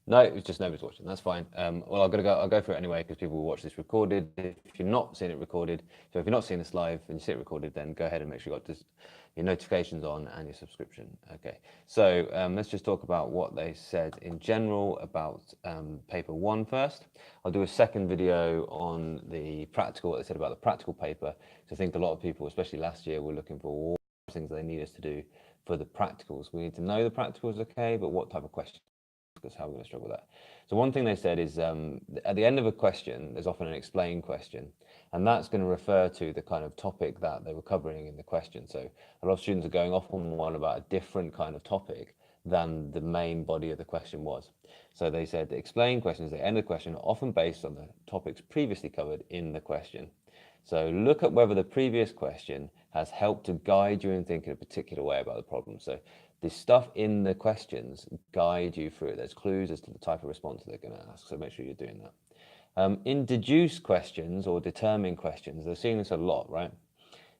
No, it was just nobody's watching. That's fine. Well, I'll go through it anyway because people will watch this recorded. If you're not seeing it recorded, so if you're not seeing this live and you see it recorded, then go ahead and make sure you got your notifications on and your subscription. Okay. So let's just talk about what they said in general about paper 1 first. I'll do a second video on the practical, what they said about the practical paper. So I think a lot of people, especially last year, were looking for all the things they need us to do for the practicals. We need to know the practicals, okay, but what type of questions? Because how we're going to struggle with that. So one thing they said is at the end of a question, there's often an explain question, and that's going to refer to the kind of topic that they were covering in the question. So a lot of students are going off on one about a different kind of topic than the main body of the question was. So they said the explain questions at the end of the question are often based on the topics previously covered in the question. So look at whether the previous question has helped to guide you in thinking a particular way about the problem. So the stuff in the questions guide you through it. There's clues as to the type of response they're going to ask, so make sure you're doing that. In deduce questions or determine questions, they're seeing this a lot, right?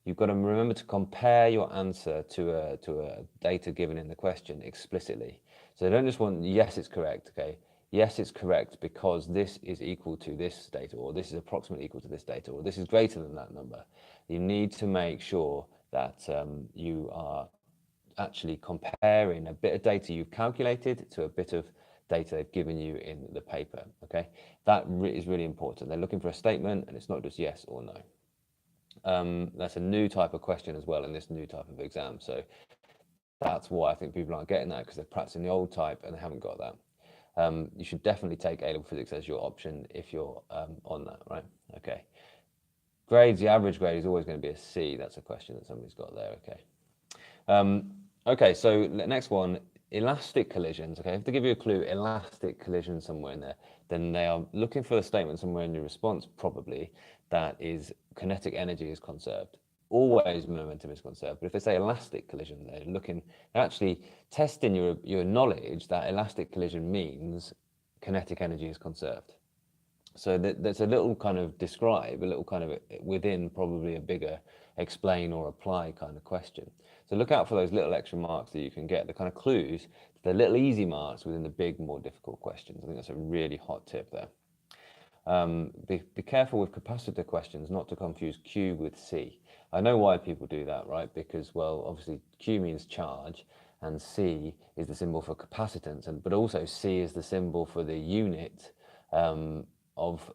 You've got to remember to compare your answer to a data given in the question explicitly. So they don't just want, yes, it's correct, okay? Yes, it's correct because this is equal to this data, or this is approximately equal to this data, or this is greater than that number. You need to make sure that you are actually comparing a bit of data you've calculated to a bit of data they've given you in the paper, okay? That is really important. They're looking for a statement, and it's not just yes or no. That's a new type of question as well in this new type of exam. So that's why I think people aren't getting that, because they're practicing the old type and they haven't got that. You should definitely take A-level physics as your option if you're on that, right? Okay. Grades, the average grade is always going to be a C. That's a question that somebody's got there, okay. Okay, so the next one, elastic collisions. Okay, if they give you a clue, elastic collision somewhere in there, then they are looking for a statement somewhere in your response, probably, that is kinetic energy is conserved. Always momentum is conserved. But if they say elastic collision, they're actually testing your knowledge that elastic collision means kinetic energy is conserved. So there's a little kind of describe, a little kind of within probably a bigger explain or apply kind of question. So look out for those little extra marks that you can get, the kind of clues, the little easy marks within the big, more difficult questions. I think that's a really hot tip there. Be careful with capacitor questions, not to confuse Q with C. I know why people do that, right? Because, well, obviously Q means charge, and C is the symbol for capacitance, but also C is the symbol for the unit of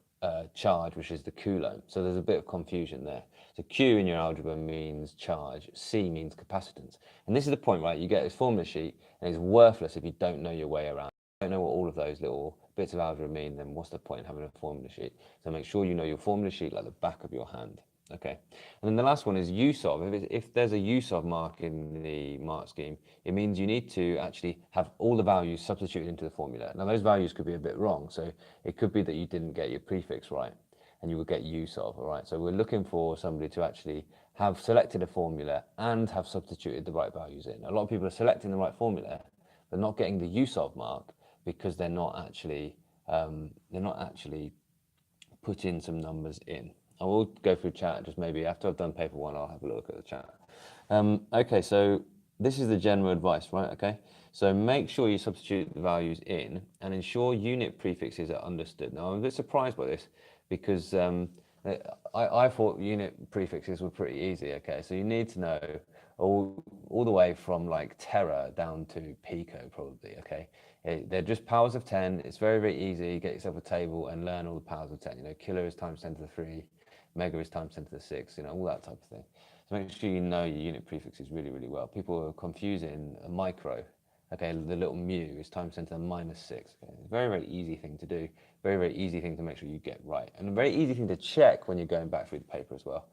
charge, which is the coulomb. So there's a bit of confusion there. So Q in your algebra means charge, C means capacitance. And this is the point, right? You get this formula sheet, and it's worthless if you don't know your way around. If you don't know what all of those little bits of algebra mean, then what's the point in having a formula sheet? So make sure you know your formula sheet like the back of your hand. Okay, and then the last one is use of. If there's a use of mark in the mark scheme, it means you need to actually have all the values substituted into the formula. Now those values could be a bit wrong, so it could be that you didn't get your prefix right, and you would get use of, all right? So we're looking for somebody to actually have selected a formula and have substituted the right values in. A lot of people are selecting the right formula, but not getting the use of mark because they're not actually putting some numbers in. I will go through chat, just maybe after I've done paper 1, I'll have a look at the chat. Okay, so this is the general advice, right? Okay, so make sure you substitute the values in and ensure unit prefixes are understood. Now, I'm a bit surprised by this because I thought unit prefixes were pretty easy, okay? So you need to know all the way from like tera down to pico probably, okay? They're just powers of 10. It's very, very easy. Get yourself a table and learn all the powers of 10. You know, kilo is times 10 to the 3, mega is times 10 to the 6, you know, all that type of thing. So make sure you know your unit prefixes really, really well. People are confusing a micro. Okay, the little mu is times 10 to the minus 6. Okay? It's a very, very easy thing to do. Very, very easy thing to make sure you get right. And a very easy thing to check when you're going back through the paper as well.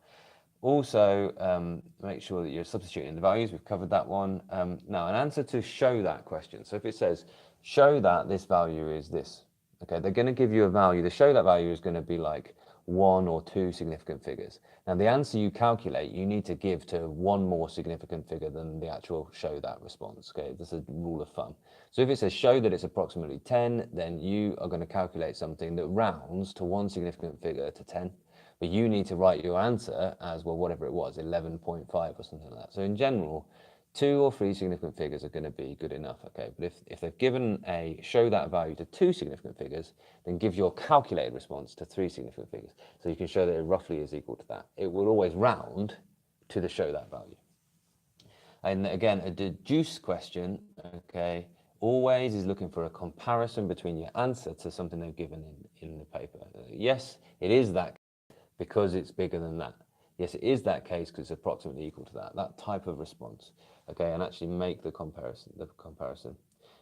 Also, make sure that you're substituting the values. We've covered that one. Now, an answer to show that question. So if it says, show that this value is this, okay, they're going to give you a value. The show that value is going to be like 1 or 2 significant figures. Now, the answer you calculate, you need to give to 1 more significant figure than the actual show that response, okay? That's a rule of thumb. So if it says show that it's approximately 10, then you are going to calculate something that rounds to 1 significant figure to 10. But you need to write your answer as, well, whatever it was, 11.5 or something like that. So in general, 2 or 3 significant figures are going to be good enough, okay? But if they've given a show that value to 2 significant figures, then give your calculated response to 3 significant figures. So you can show that it roughly is equal to that. It will always round to the show that value. And again, a deduce question, okay, always is looking for a comparison between your answer to something they've given in the paper. Yes, it is that because it's bigger than that. Yes, it is that case because it's approximately equal to that type of response, okay, and actually make the comparison.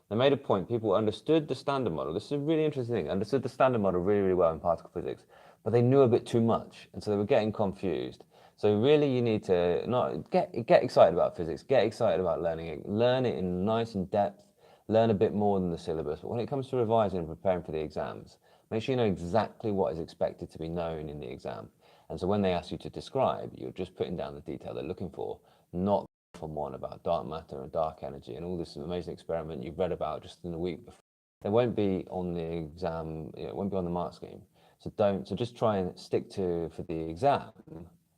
They made a point, people understood the standard model. This is a really interesting thing, understood the standard model really, really well in particle physics, but they knew a bit too much, and so they were getting confused. So really you need to not get excited about physics, get excited about learning it, learn it in nice in depth, learn a bit more than the syllabus, but when it comes to revising and preparing for the exams, make sure you know exactly what is expected to be known in the exam. And so when they ask you to describe, you're just putting down the detail they're looking for, not from one about dark matter and dark energy and all this amazing experiment you've read about just in the week before. They won't be on the exam, it won't be on the mark scheme. So just try and stick to, for the exam,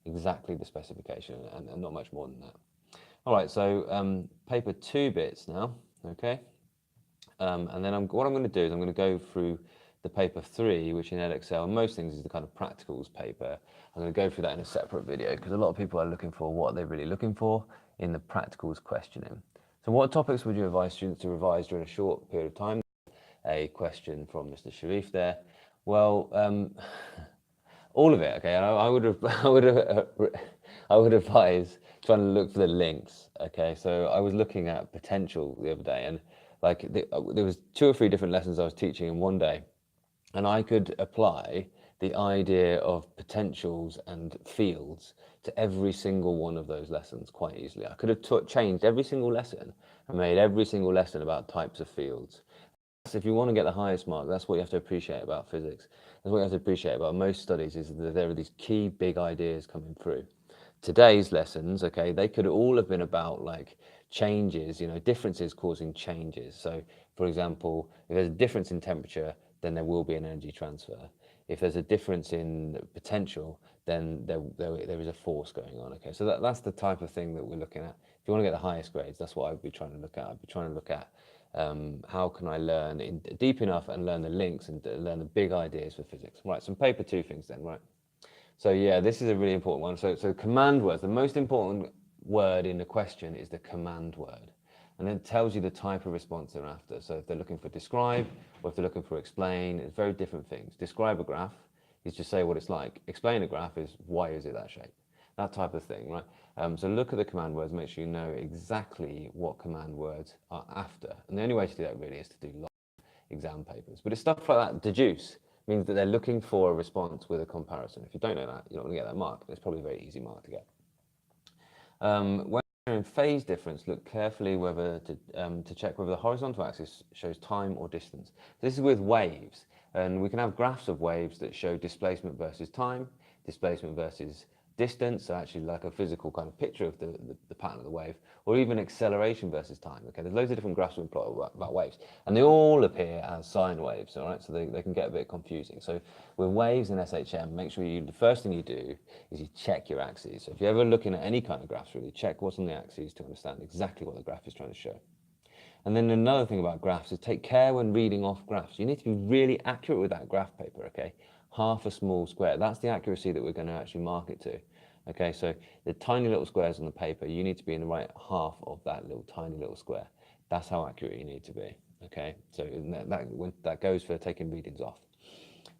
exactly the specification and not much more than that. All right, so paper 2 bits now, okay? And then what I'm going to do is I'm going to go through the paper 3, which in Edexcel, and most things is the kind of practicals paper. I'm going to go through that in a separate video because a lot of people are looking for what they're really looking for in the practicals questioning. So what topics would you advise students to revise during a short period of time? A question from Mr. Sharif there. Well, all of it, okay. I would advise trying to look for the links, okay. So I was looking at potential the other day, and like there was 2 or 3 different lessons I was teaching in one day, and I could apply the idea of potentials and fields to every single one of those lessons quite easily. I could have changed every single lesson and made every single lesson about types of fields. If you want to get the highest mark, that's what you have to appreciate about physics. That's what you have to appreciate about most studies, is that there are these key big ideas coming through. Today's lessons, okay, they could all have been about like changes, differences causing changes. So for example, if there's a difference in temperature, then there will be an energy transfer. If there's a difference in potential, then there is a force going on, okay? So that's the type of thing that we're looking at. If you want to get the highest grades, that's what I would be trying to look at. I'd be trying to look at how can I learn deep enough and learn the links and learn the big ideas for physics. Right, some paper 2 things then, right? So yeah, this is a really important one. So command words, the most important word in the question is the command word. And it tells you the type of response they're after. So if they're looking for describe, or if they're looking for explain, it's very different things. Describe a graph is just say what it's like. Explain a graph is why is it that shape? That type of thing, right? So look at the command words, make sure you know exactly what command words are after. And the only way to do that really is to do live exam papers. But it's stuff like that, deduce, means that they're looking for a response with a comparison. If you don't know that, you're not going to get that mark. It's probably a very easy mark to get. When you're in phase difference, look carefully whether to check whether the horizontal axis shows time or distance. This is with waves, and we can have graphs of waves that show displacement versus time, displacement versus distance, so actually like a physical kind of picture of the pattern of the wave, or even acceleration versus time. Okay, there's loads of different graphs we can plot about waves, and they all appear as sine waves, all right, so they can get a bit confusing. So with waves in SHM, make sure the first thing you do is you check your axes. So if you're ever looking at any kind of graphs, really check what's on the axes to understand exactly what the graph is trying to show. And then another thing about graphs is take care when reading off graphs. You need to be really accurate with that graph paper, okay? Half a small square, that's the accuracy that we're going to actually mark it to. Okay, so the tiny little squares on the paper, you need to be in the right half of that little tiny little square. That's how accurate you need to be, okay? So that goes for taking readings off.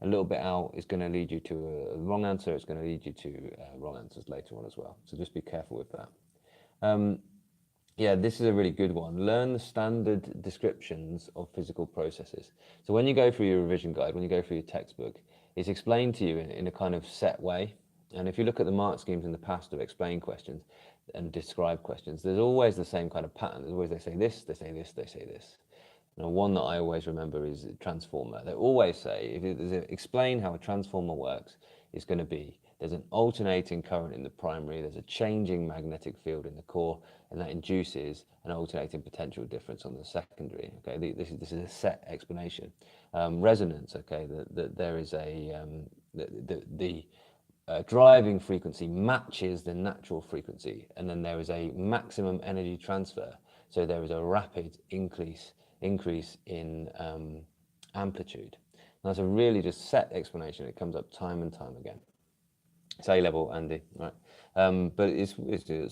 A little bit out is going to lead you to a wrong answer, it's going to lead you to wrong answers later on as well. So just be careful with that. Yeah, this is a really good one. Learn the standard descriptions of physical processes. So when you go through your revision guide, when you go through your textbook, it's explained to you in a kind of set way. And if you look at the mark schemes in the past of explain questions and describe questions, there's always the same kind of pattern. There's always they say this, they say this, they say this. Now, one that I always remember is transformer. They always say, explain how a transformer works, it's going to be, there's an alternating current in the primary, there's a changing magnetic field in the core, and that induces an alternating potential difference on the secondary. Okay, this is a set explanation. Resonance. Okay, that there is a driving frequency matches the natural frequency, and then there is a maximum energy transfer. So there is a rapid increase in amplitude. And that's a really just set explanation. It comes up time and time again. It's A-level, Andy, right? But it's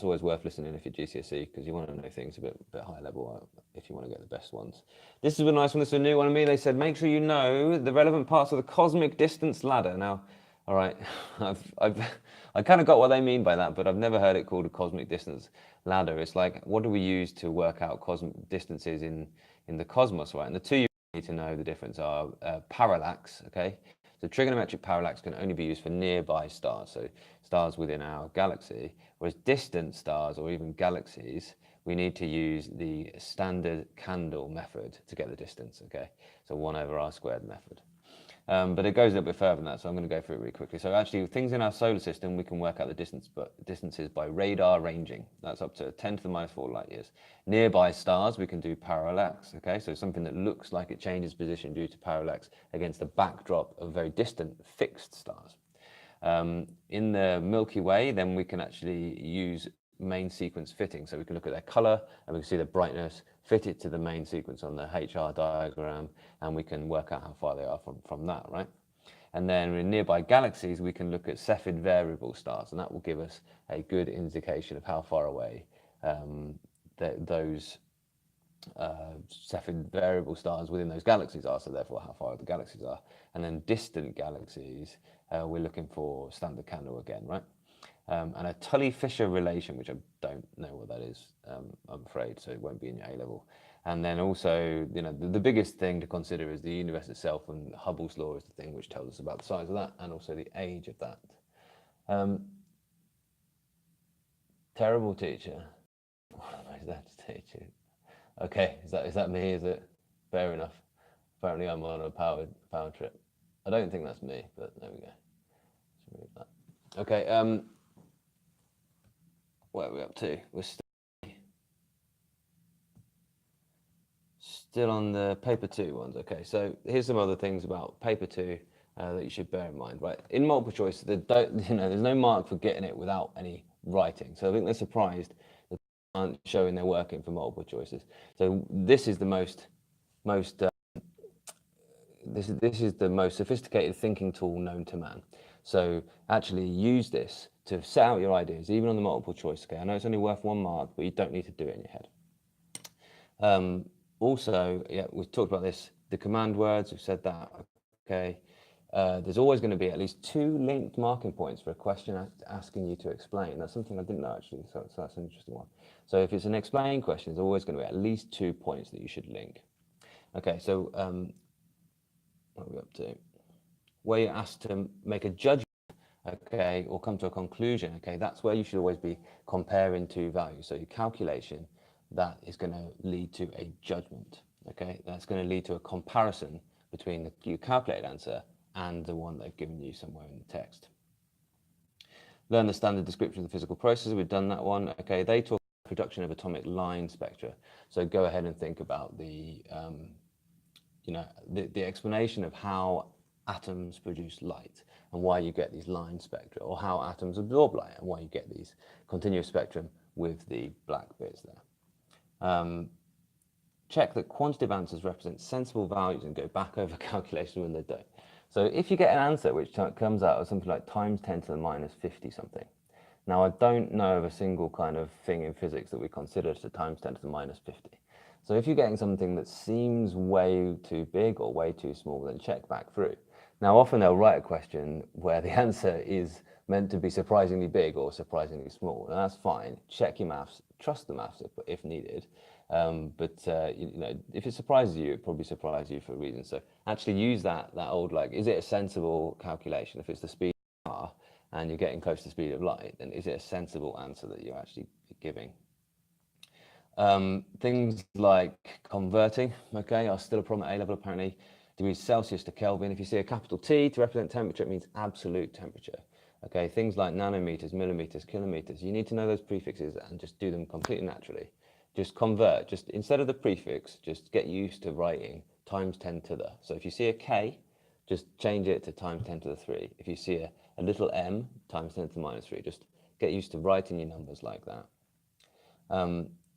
always worth listening if you're GCSE, because you want to know things a bit higher level if you want to get the best ones. This is a nice one. This is a new one of me. They said, make sure you know the relevant parts of the cosmic distance ladder. Now, all right, I kind of got what they mean by that, but I've never heard it called a cosmic distance ladder. It's like, what do we use to work out cosmic distances in the cosmos, right? And the two you need to know the difference are parallax, okay? So trigonometric parallax can only be used for nearby stars, so stars within our galaxy, whereas distant stars or even galaxies, we need to use the standard candle method to get the distance, okay? So 1/r² method. But it goes a little bit further than that, so I'm going to go through it really quickly. So actually, things in our solar system, we can work out the distances by radar ranging. That's up to 10 to the minus 4 light years. Nearby stars, we can do parallax, okay? So something that looks like it changes position due to parallax against the backdrop of very distant fixed stars. In the Milky Way, then we can actually use main sequence fitting. So we can look at their color and we can see the brightness, fit it to the main sequence on the HR diagram, and we can work out how far they are from that, right? And then in nearby galaxies, we can look at Cepheid variable stars, and that will give us a good indication of how far away those Cepheid variable stars within those galaxies are, so therefore how far the galaxies are. And then distant galaxies, we're looking for standard candle again, right? And a Tully-Fisher relation, which I don't know what that is, I'm afraid, so it won't be in your A-level. And then also, you know, the biggest thing to consider is the universe itself, and Hubble's law is the thing which tells us about the size of that and also the age of that. Terrible teacher. What am I that to teach you? Okay, is that me? Is it? Fair enough. Apparently I'm on a power trip. I don't think that's me, but there we go. Let's remove that. Okay, what are we up to? We're still on the paper 2 ones. Okay, so here's some other things about paper 2 that you should bear in mind, right? In multiple choice, there's no mark for getting it without any writing. So I think they're surprised that they aren't showing their working for multiple choices. So this is the most sophisticated thinking tool known to man. So actually use this to set out your ideas, even on the multiple choice. Okay, I know it's only worth 1 mark, but you don't need to do it in your head. Also, yeah, we've talked about this, the command words, we've said that, okay. There's always going to be at least 2 linked marking points for a question asking you to explain. That's something I didn't know, actually, so that's an interesting one. So if it's an explain question, there's always going to be at least 2 points that you should link. Okay, so what are we up to? Where you're asked to make a judgment, okay, or come to a conclusion, okay, that's where you should always be comparing 2 values. So your calculation, that is going to lead to a judgment, okay? That's going to lead to a comparison between your calculated answer and the one they've given you somewhere in the text. Learn the standard description of the physical processes. We've done that one, okay? They talk about production of atomic line spectra. So go ahead and think about the explanation of how atoms produce light and why you get these line spectra, or how atoms absorb light and why you get these continuous spectrum with the black bits there. Check that quantitative answers represent sensible values and go back over calculation when they don't. So if you get an answer which comes out as something like times 10 to the minus 50 something. Now I don't know of a single kind of thing in physics that we consider to times 10 to the minus 50. So if you're getting something that seems way too big or way too small, then check back through. Now often they'll write a question where the answer is meant to be surprisingly big or surprisingly small, and that's fine. Check your maths, trust the maths if needed. If it surprises you, it probably surprises you for a reason. So actually use that old, like, is it a sensible calculation? If it's the speed of car and you're getting close to the speed of light, then is it a sensible answer that you're actually giving? Things like converting, okay, are still a problem at A-level apparently. Degrees Celsius to Kelvin. If you see a capital T to represent temperature, it means absolute temperature. Okay, things like nanometers, millimeters, kilometers, you need to know those prefixes and just do them completely naturally. Just convert, just instead of the prefix, just get used to writing times 10 to the. So if you see a K, just change it to times 10 to the 3. If you see a little m times 10 to the minus 3. Just get used to writing your numbers like that.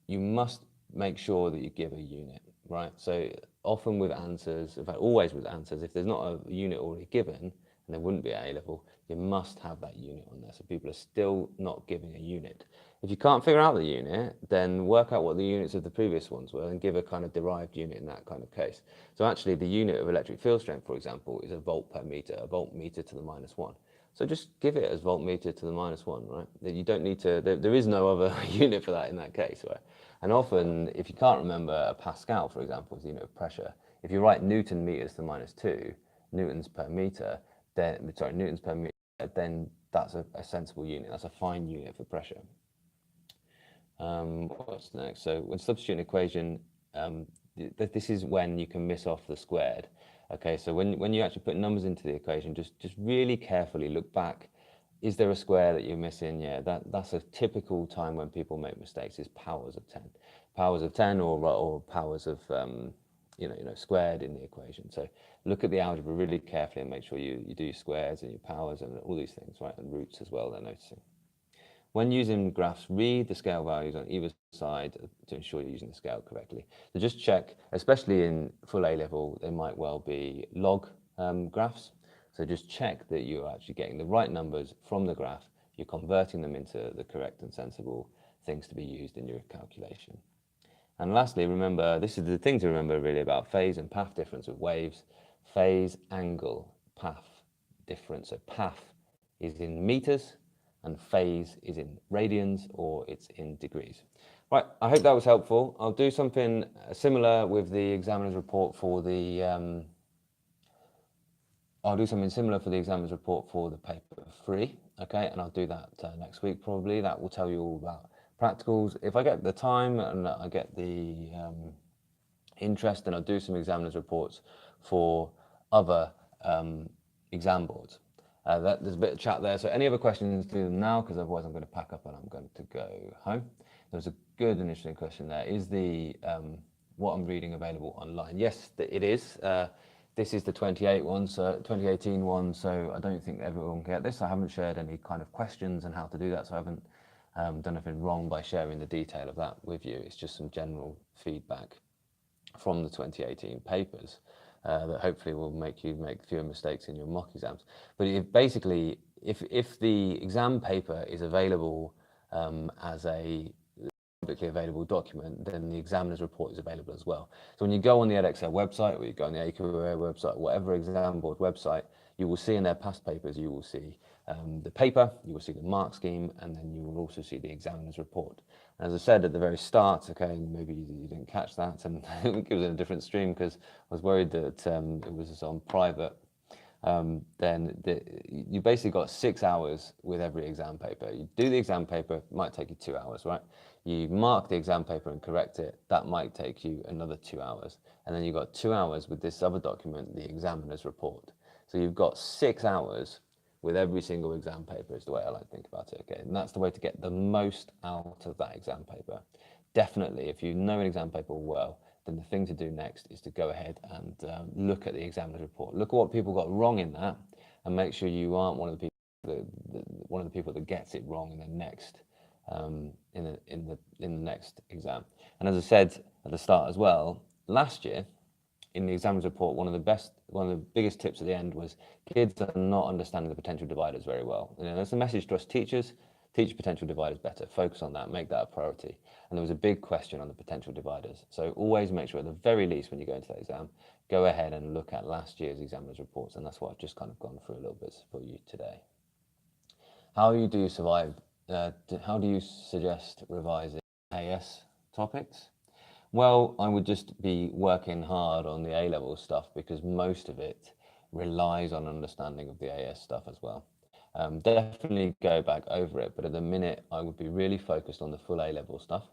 You must make sure that you give a unit, right? So often with answers, in fact always with answers, if there's not a unit already given, and there wouldn't be at A-level, you must have that unit on there. So people are still not giving a unit. If you can't figure out the unit, then work out what the units of the previous ones were and give a kind of derived unit in that kind of case. So actually the unit of electric field strength, for example, is a volt per meter, a voltmeter to the minus 1. So just give it as voltmeter to the minus 1, right? You don't need to, there is no other unit for that in that case, right? And often, if you can't remember a Pascal, for example, as the unit of pressure, if you write Newton meters to the minus 2, newtons per meter, then, sorry, newtons per meter, then that's a sensible unit. That's a fine unit for pressure. What's next? So when substituting an equation, this is when you can miss off the squared. Okay, so when you actually put numbers into the equation, just really carefully look back. Is there a square that you're missing? Yeah, that's a typical time when people make mistakes, is powers of 10. Powers of 10 or powers of, squared in the equation. So look at the algebra really carefully and make sure you do your squares and your powers and all these things, right? And roots as well, they're noticing. When using graphs, read the scale values on either side to ensure you're using the scale correctly. So just check, especially in full A-level, they might well be log graphs. So just check that you're actually getting the right numbers from the graph, you're converting them into the correct and sensible things to be used in your calculation. And lastly, remember, this is the thing to remember really about phase and path difference of waves. Phase, angle, path difference. So path is in meters, and phase is in radians, or it's in degrees. Right, I hope that was helpful. I'll do something similar with the examiner's report for the paper 3, okay, and I'll do that next week probably. That will tell you all about practicals. If I get the time and I get the interest, then I'll do some examiner's reports for other exam boards. There's a bit of chat there, so any other questions, do them now, because otherwise I'm going to pack up and I'm going to go home. There's a good and interesting question there. Is the what I'm reading available online? Yes, it is. This is the 2018 one, so I don't think everyone can get this. I haven't shared any kind of questions on how to do that, so I haven't done anything wrong by sharing the detail of that with you. It's just some general feedback from the 2018 papers that hopefully will make you make fewer mistakes in your mock exams. But if the exam paper is available as a publicly available document, then the examiner's report is available as well. So when you go on the Edexcel website, or you go on the AQA website, whatever exam board website, you will see in their past papers, you will see the paper, you will see the mark scheme, and then you will also see the examiner's report. As I said at the very start, okay, maybe you didn't catch that, and it was in a different stream because I was worried that it was on private. Then you basically got 6 hours with every exam paper. You do the exam paper, it might take you 2 hours, right? You mark the exam paper and correct it, that might take you another 2 hours. And then you've got 2 hours with this other document, the examiner's report. So you've got 6 hours with every single exam paper is the way I like to think about it, okay? And that's the way to get the most out of that exam paper. Definitely, if you know an exam paper well, then the thing to do next is to go ahead and look at the examiner's report. Look at what people got wrong in that, and make sure you aren't one of the people that gets it wrong in the next in the next exam. And as I said at the start as well, last year in the examiner's report, one of the biggest tips at the end was kids are not understanding the potential dividers very well. You know, that's a message to us teachers. Teach potential dividers better, focus on that, make that a priority. And there was a big question on the potential dividers. So always make sure at the very least when you go into that exam, go ahead and look at last year's examiner's reports. And that's what I've just kind of gone through a little bit for you today. How do you survive? How do you suggest revising AS topics? Well, I would just be working hard on the A-level stuff because most of it relies on understanding of the AS stuff as well. Definitely go back over it, but at the minute I would be really focused on the full A-level stuff.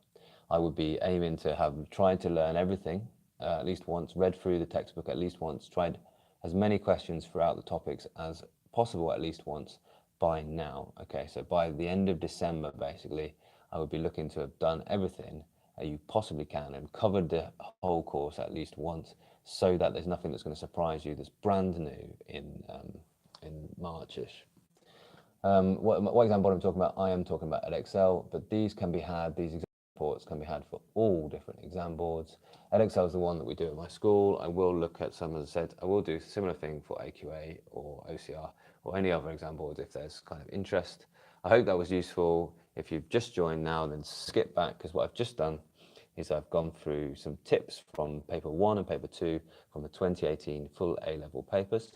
I would be aiming to have tried to learn everything at least once, read through the textbook at least once, tried as many questions throughout the topics as possible at least once by now. Okay, so by the end of December, basically, I would be looking to have done everything you possibly can and covered the whole course at least once, so that there's nothing that's going to surprise you that's brand new in Marchish. What exam board I'm talking about? I am talking about Edexcel, but these exam reports can be had for all different exam boards. Edexcel is the one that we do at my school. I will look at some, as I said, I will do a similar thing for AQA or OCR or any other exam boards if there's kind of interest. I hope that was useful. If you've just joined now, then skip back, because what I've just done is I've gone through some tips from paper 1 and paper 2 from the 2018 full A-level papers.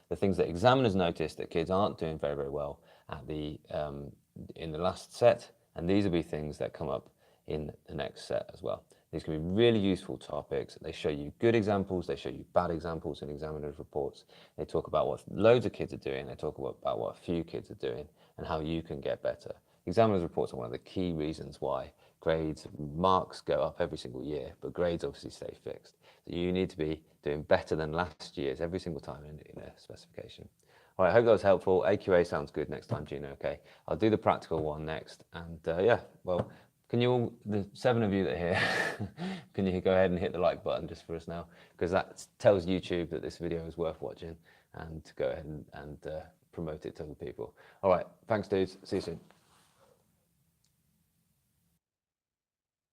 The things that examiners noticed that kids aren't doing very, very well at in the last set, and these will be things that come up in the next set as well. These can be really useful topics. They show you good examples, they show you bad examples in examiners' reports. They talk about what loads of kids are doing, they talk about what a few kids are doing, and how you can get better. Examiners' reports are one of the key reasons why grades, marks go up every single year, but grades obviously stay fixed. So you need to be doing better than last year's every single time in a specification. All right, I hope that was helpful. AQA sounds good next time, Gino, okay? I'll do the practical one next. And yeah, well, can you all, the 7 of you that are here, can you go ahead and hit the like button just for us now? Because that tells YouTube that this video is worth watching, and to go ahead and promote it to other people. All right, thanks dudes, see you soon.